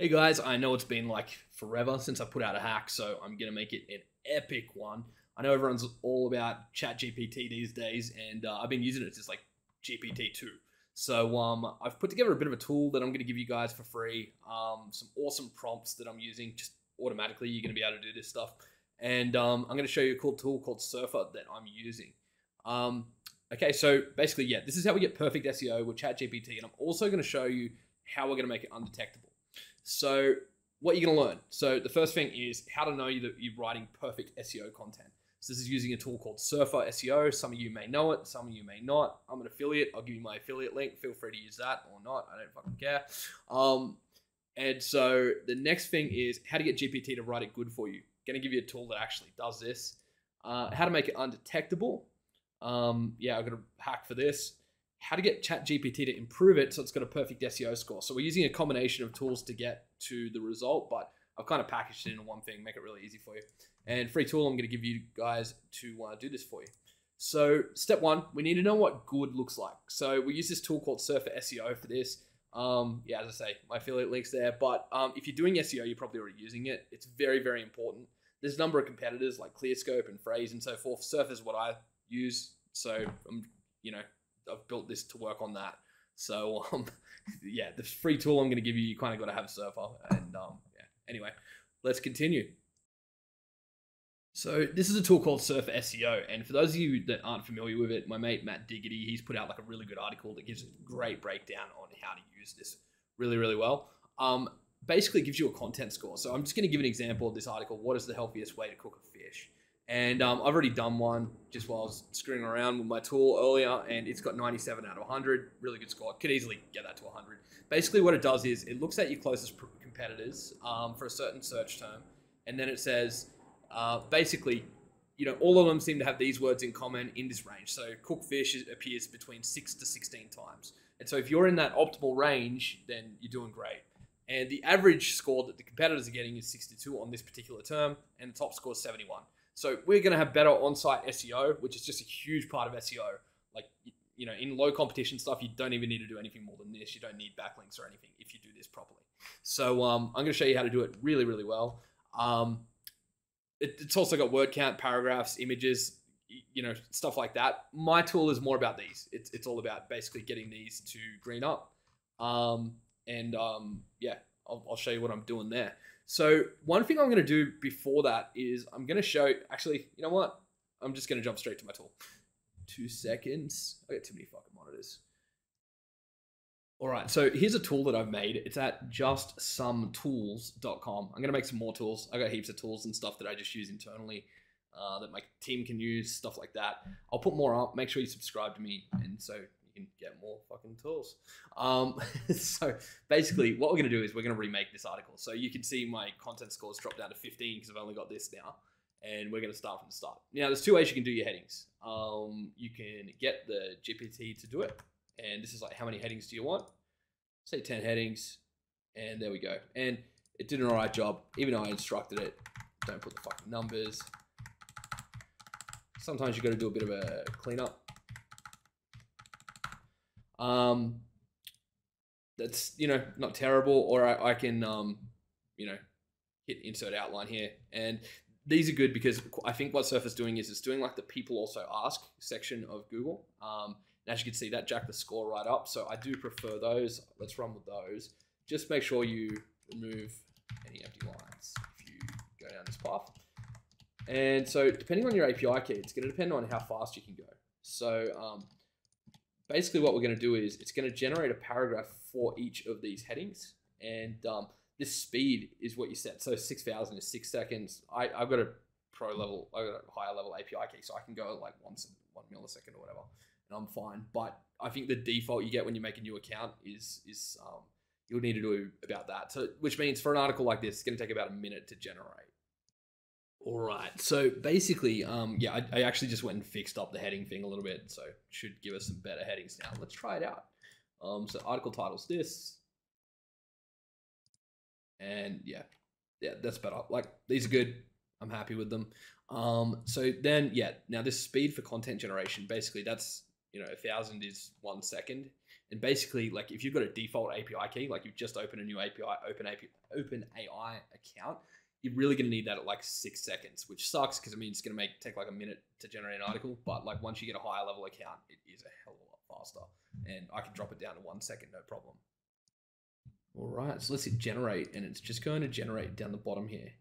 Hey guys, I know it's been like forever since I put out a hack, so I'm gonna make it an epic one. I know everyone's all about ChatGPT these days, and I've been using it since like GPT-2. So I've put together a bit of a tool that I'm gonna give you guys for free. Some awesome prompts that I'm using just automatically. You're gonna be able to do this stuff, and I'm gonna show you a cool tool called Surfer that I'm using. Um, okay, so basically, yeah, this is how we get perfect SEO with ChatGPT, and I'm also gonna show you how we're gonna make it undetectable. So what you're going to learn. So the first thing is how to know that you're writing perfect SEO content. So this is using a tool called surferSEO. Some of you may know it, some of you may not. I'm an affiliate. I'll give you my affiliate link. Feel free to use that or not. I don't fucking care. And so the next thing is how to get GPT to write it good for you. Going to give you a tool that actually does this. How to make it undetectable. Yeah, I've got a hack for this. How to get ChatGPT to improve it so it's got a perfect SEO score. So we're using a combination of tools to get to the result, but I've kind of packaged it into one thing, make it really easy for you. And free tool I'm going to give you guys to do this for you. So step one, we need to know what good looks like. So we use this tool called surferSEO for this. Yeah, as I say, my affiliate link's there. But if you're doing SEO, you're probably already using it. It's very, very important. There's a number of competitors like ClearScope and Phrase and so forth. Surfer is what I use. So I've built this to work on that. So yeah, the free tool I'm going to give you, you kind of got to have Surfer. And yeah, anyway, let's continue. So this is a tool called surferSEO, and for those of you that aren't familiar with it, my mate Matt Diggity, he's put out like a really good article that gives a great breakdown on how to use this really, really well. Basically gives you a content score. So I'm just going to give an example of this article. What is the healthiest way to cook a fish? And I've already done one just while I was screwing around with my tool earlier, and it's got 97 out of 100. Really good score. Could easily get that to 100. Basically what it does is it looks at your closest competitors for a certain search term, and then it says, basically, all of them seem to have these words in common in this range. So cooked fish appears between 6 to 16 times. And so if you're in that optimal range, then you're doing great. And the average score that the competitors are getting is 62 on this particular term, and the top score is 71. So we're going to have better on-site SEO, which is just a huge part of SEO. Like, in low competition stuff, you don't even need to do anything more than this. You don't need backlinks or anything if you do this properly. So I'm going to show you how to do it really, really well. It's also got word count, paragraphs, images, stuff like that. My tool is more about these. It's all about basically getting these to green up. Yeah, I'll show you what I'm doing there. So one thing I'm going to do before that is I'm going to show, actually, you know what? I'm just going to jump straight to my tool. 2 seconds. I got too many fucking monitors. All right, so here's a tool that I've made. It's at justsomtools.com. I'm going to make some more tools. I got heaps of tools and stuff that I just use internally that my team can use, stuff like that. I'll put more up. Make sure you subscribe to me, and so you can get more fucking tools. So basically what we're going to do is we're going to remake this article. So you can see my content scores drop down to 15 because I've only got this now. And we're going to start from the start. Now, there's 2 ways you can do your headings. You can get the GPT to do it. And this is like, how many headings do you want? Say 10 headings. And there we go. And it did an all right job, even though I instructed it. Don't put the fucking numbers. Sometimes you got to do a bit of a cleanup. That's, not terrible. Or I can, hit insert outline here. And these are good because I think what Surfer's doing is it's doing like the people also ask section of Google. And as you can see, that jacked the score right up. So I do prefer those. Let's run with those. Just make sure you remove any empty lines if you go down this path. And so depending on your API key, it's going to depend on how fast you can go. So basically what we're going to do is it's going to generate a paragraph for each of these headings. And this speed is what you set. So 6,000 is 6 seconds. I've got a higher level API key, so I can go like 1 millisecond or whatever, and I'm fine. But I think the default you get when you make a new account is you'll need to do about that. So which means for an article like this, it's going to take about a minute to generate. All right. So basically, yeah, I actually just went and fixed up the heading thing a little bit, so it should give us some better headings now. Let's try it out. So article title's this. And yeah, that's better. Like, these are good. I'm happy with them. So then, yeah, now this speed for content generation, basically that's, 1,000 is 1 second. And basically, like if you've got a default API key, like you've just opened a new open AI account, you're really going to need that at like 6 seconds, which sucks because it means it's going to take like a minute to generate an article. But like once you get a higher level account, it is a hell of a lot faster. And I can drop it down to 1 second, no problem. All right, so let's hit generate, and it's just going to generate down the bottom here.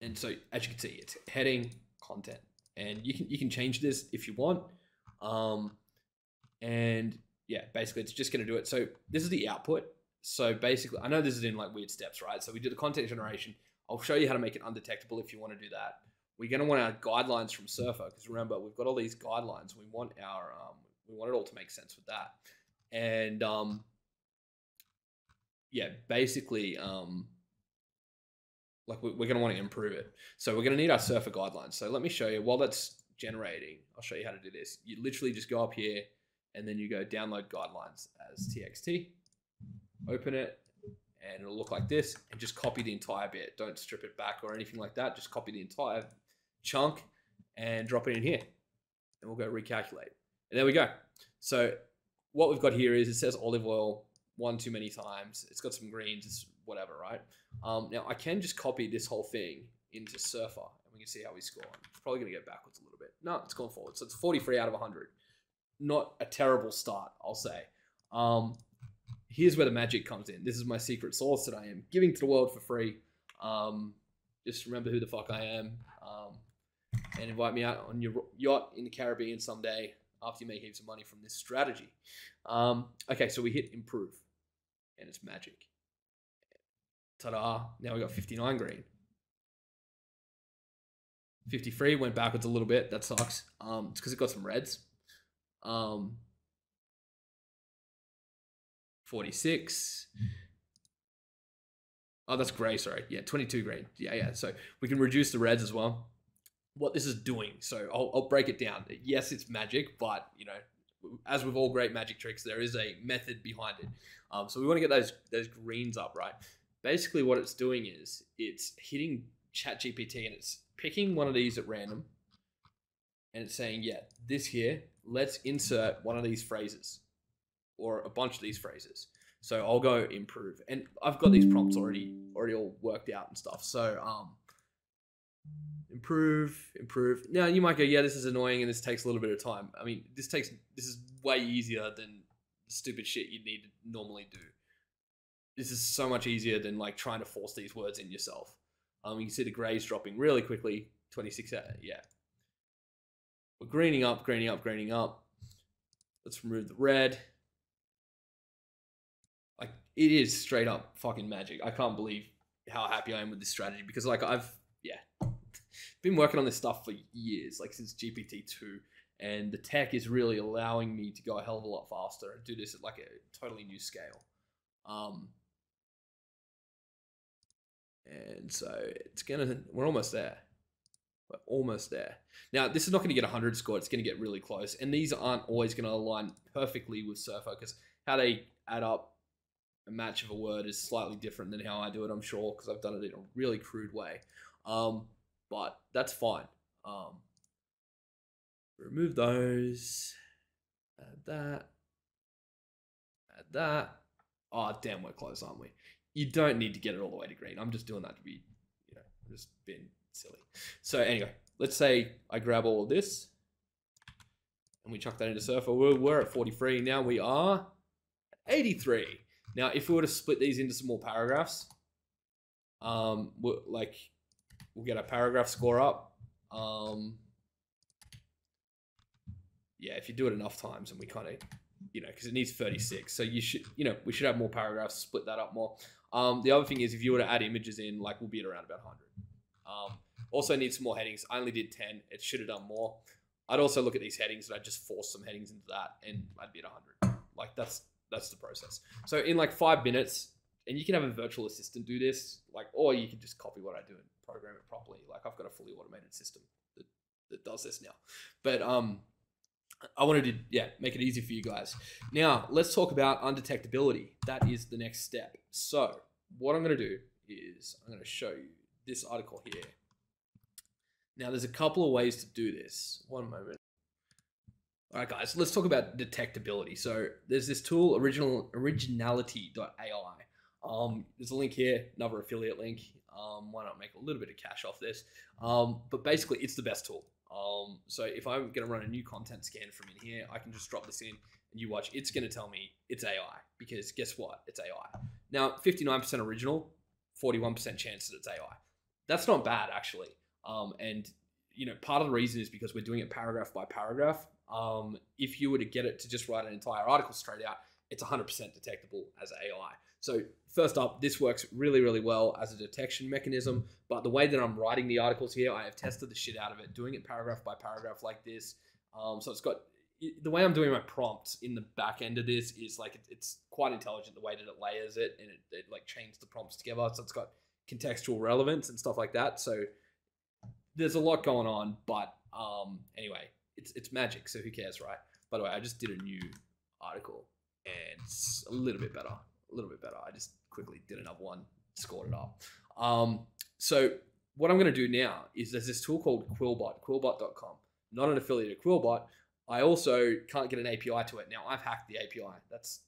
And so as you can see, it's heading, content, and you can change this if you want. And yeah, basically it's just going to do it. So this is the output. So basically, I know this is in like weird steps, right? So we did the content generation. I'll show you how to make it undetectable if you want to do that. We're going to want our guidelines from Surfer, because remember, we've got all these guidelines. We want our we want it all to make sense with that. And yeah, basically, like we're going to want to improve it. So we're going to need our Surfer guidelines. So let me show you while that's generating. I'll show you how to do this. You literally just go up here and then you go download guidelines as TXT, open it, and it'll look like this, and just copy the entire bit. Don't strip it back or anything like that. Just copy the entire chunk and drop it in here, and we'll go recalculate. And there we go. So what we've got here is it says olive oil one too many times. It's got some greens, it's whatever, right? Now I can just copy this whole thing into Surfer, and we can see how we score. It's probably going to go backwards a little bit. No, it's gone forward. So it's 43 out of 100. Not a terrible start, I'll say. Here's where the magic comes in. This is my secret sauce that I am giving to the world for free. Just remember who the fuck I am, and invite me out on your yacht in the Caribbean someday after you make heaps of money from this strategy. Okay, so we hit improve, and it's magic. Ta-da! Now we got 59 green. 53 went backwards a little bit. That sucks. It's because it got some reds. 46. Oh, that's gray, sorry. Yeah, 22 green. Yeah. So we can reduce the reds as well. What this is doing, so I'll break it down. Yes, it's magic, but you know, as with all great magic tricks, there is a method behind it. So we want to get those greens up, right? Basically what it's doing is it's hitting ChatGPT and it's picking one of these at random, and it's saying, yeah, this here, let's insert one of these phrases or a bunch of these phrases. So I'll go improve, and I've got these prompts already all worked out and stuff. So improve. Now you might go, yeah, this is annoying and this takes a little bit of time. I mean, this is way easier than the stupid shit you'd need to normally do. This is so much easier than like trying to force these words in yourself. You can see the grays dropping really quickly. 26, yeah. We're greening up. Let's remove the red. Like, it is straight up fucking magic. I can't believe how happy I am with this strategy, because like I've been working on this stuff for years, like since GPT-2, and the tech is really allowing me to go a hell of a lot faster and do this at like a totally new scale. And so we're almost there. We're almost there. Now, this is not going to get 100 score. It's going to get really close. And these aren't always going to align perfectly with Surfer, because how they add up a match of a word is slightly different than how I do it, I'm sure, because I've done it in a really crude way. But that's fine. Remove those. Add that. Oh, damn, we're close, aren't we? You don't need to get it all the way to green. I'm just doing that to be, just being silly. So anyway, let's say I grab all of this and we chuck that into Surfer. We're at 43. Now we are 83. Now, if we were to split these into some more paragraphs, we'll get a paragraph score up. Yeah, if you do it enough times, and we kind of, because it needs 36. So you should, we should have more paragraphs, split that up more. The other thing is, if you were to add images in, we'll be at around about 100. Also need some more headings. I only did 10. It should have done more. I'd also look at these headings and I'd just force some headings into that, and I'd be at 100. That's the process. So in 5 minutes, and you can have a virtual assistant do this, or you can just copy what I do and program it properly. I've got a fully automated system that does this now. But I wanted to, make it easy for you guys. Now, let's talk about undetectability. That is the next step. So what I'm going to do is I'm going to show you this article here. Now, there's a couple of ways to do this. One moment. All right, guys, let's talk about detectability. So there's this tool, originality.ai. There's a link here, another affiliate link. Why not make a little bit of cash off this? But basically, it's the best tool. So if I'm going to run a new content scan from in here, I can just drop this in and you watch. It's going to tell me it's AI because guess what? It's AI. Now, 59% original, 41% chance that it's AI. That's not bad, actually. And part of the reason is because we're doing it paragraph by paragraph. If you were to get it to just write an entire article straight out, it's 100% detectable as AI. So first up, this works really, really well as a detection mechanism. But the way that I'm writing the articles here, I have tested the shit out of it, doing it paragraph by paragraph like this. So it's got the way I'm doing my prompts in the back end of this is like it's quite intelligent the way that it layers it and it like chains the prompts together. So it's got contextual relevance and stuff like that. So there's a lot going on, but anyway, it's magic, so who cares, right? By the way, I just did a new article and it's a little bit better. I just quickly did another one, scored it up. So what I'm going to do now is there's this tool called Quillbot, quillbot.com. Not an affiliate of Quillbot. I also can't get an API to it. Now, I've hacked the API. That's,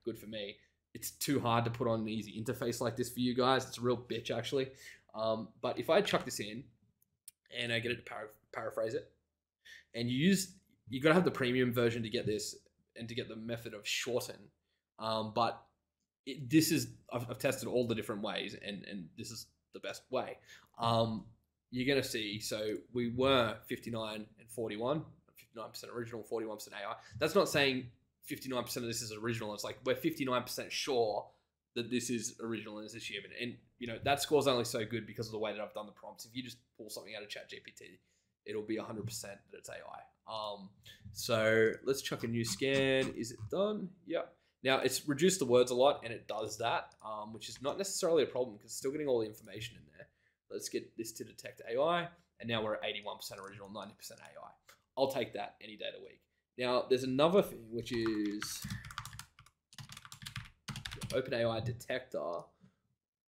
good for me. It's too hard to put on an easy interface like this for you guys. It's a real bitch, actually. But if I chuck this in and I get it to paraphrase it, and you got to have the premium version to get this and to get the method of shorten. But I've tested all the different ways and this is the best way. You're going to see, so we were 59 and 41, 59% original, 41% AI. That's not saying 59% of this is original. It's like we're 59% sure that this is original and this is human. And, that score's only so good because of the way that I've done the prompts. If you just pull something out of ChatGPT, it'll be 100% that it's AI. So let's chuck a new scan. Is it done? Yep. Now it's reduced the words a lot and it does that, which is not necessarily a problem because it's still getting all the information in there. Let's get this to detect AI. And now we're at 81% original, 90% AI. I'll take that any day of the week. Now there's another thing, which is OpenAI detector.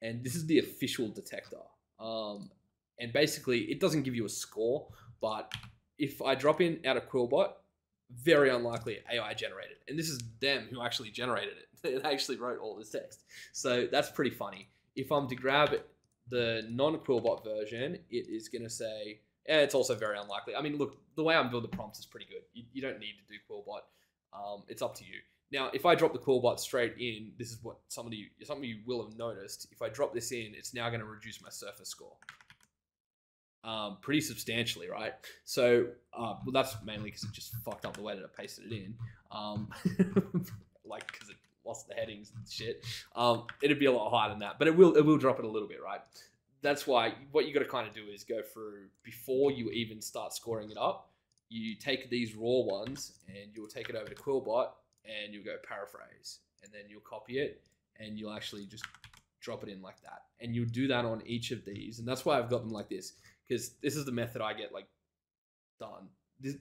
And this is the official detector. And basically it doesn't give you a score, but if I drop in out of Quillbot, very unlikely AI generated. And this is them who actually generated it. They actually wrote all this text. So that's pretty funny. If I'm to grab the non-Quillbot version, it is going to say, it's also very unlikely. I mean, look, the way I'm building the prompts is pretty good. You don't need to do Quillbot. It's up to you. Now, if I drop the Quillbot straight in, this is what some of you will have noticed. If I drop this in, it's now going to reduce my Surfer score. Pretty substantially, right? So, well, that's mainly because it just fucked up the way that I pasted it in. Like, because it lost the headings and shit. It'd be a lot higher than that, but it will drop it a little bit, right? That's why what you got to kind of do is go through before you even start scoring it up. You take these raw ones and you'll take it over to Quillbot and you'll go paraphrase, and then you'll copy it and you'll actually just drop it in like that. And you'll do that on each of these, and that's why I've got them like this. Because this is the method I get like done. This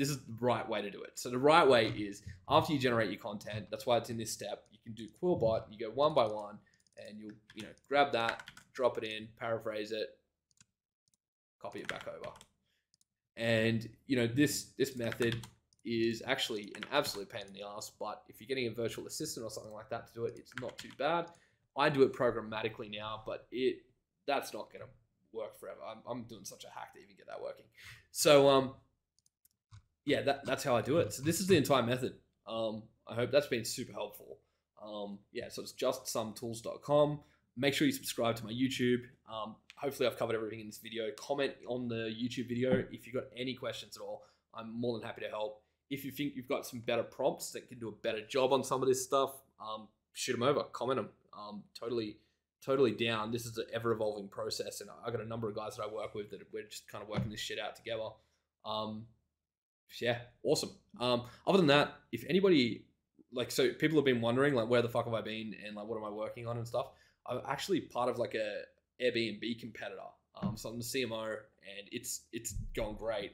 is the right way to do it. So the right way is after you generate your content, that's why it's in this step. You can do Quillbot. You go one by one, and you'll grab that, drop it in, paraphrase it, copy it back over. And this method is actually an absolute pain in the ass. But if you're getting a virtual assistant or something like that to do it, it's not too bad. I do it programmatically now, but that's not going to work forever. I'm doing such a hack to even get that working. So yeah, that's how I do it. So this is the entire method. I hope that's been super helpful. Yeah, so it's justsomtools.com. Make sure you subscribe to my YouTube. Hopefully I've covered everything in this video. Comment on the YouTube video if you've got any questions at all. I'm more than happy to help. If you think you've got some better prompts that can do a better job on some of this stuff, shoot them over, comment them. Totally down. This is an ever-evolving process, and I got a number of guys that I work with that we're just kind of working this shit out together. Yeah, awesome. Other than that, if anybody so people have been wondering where the fuck have I been and what am I working on and stuff. I'm actually part of a Airbnb competitor. So I'm the CMO, and it's going great.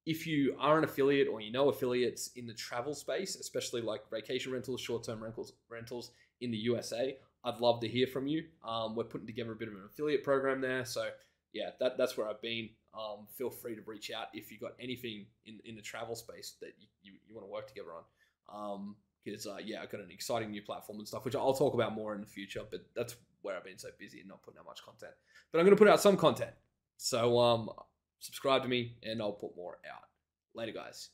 If you are an affiliate or affiliates in the travel space, especially vacation rentals, short-term rentals in the USA, I'd love to hear from you. We're putting together a bit of an affiliate program there. So yeah, that's where I've been. Feel free to reach out if you've got anything in the travel space that you want to work together on. Because yeah, I've got an exciting new platform and stuff, which I'll talk about more in the future. But that's where I've been so busy and not putting out much content. But I'm going to put out some content. So subscribe to me, and I'll put more out. Later, guys.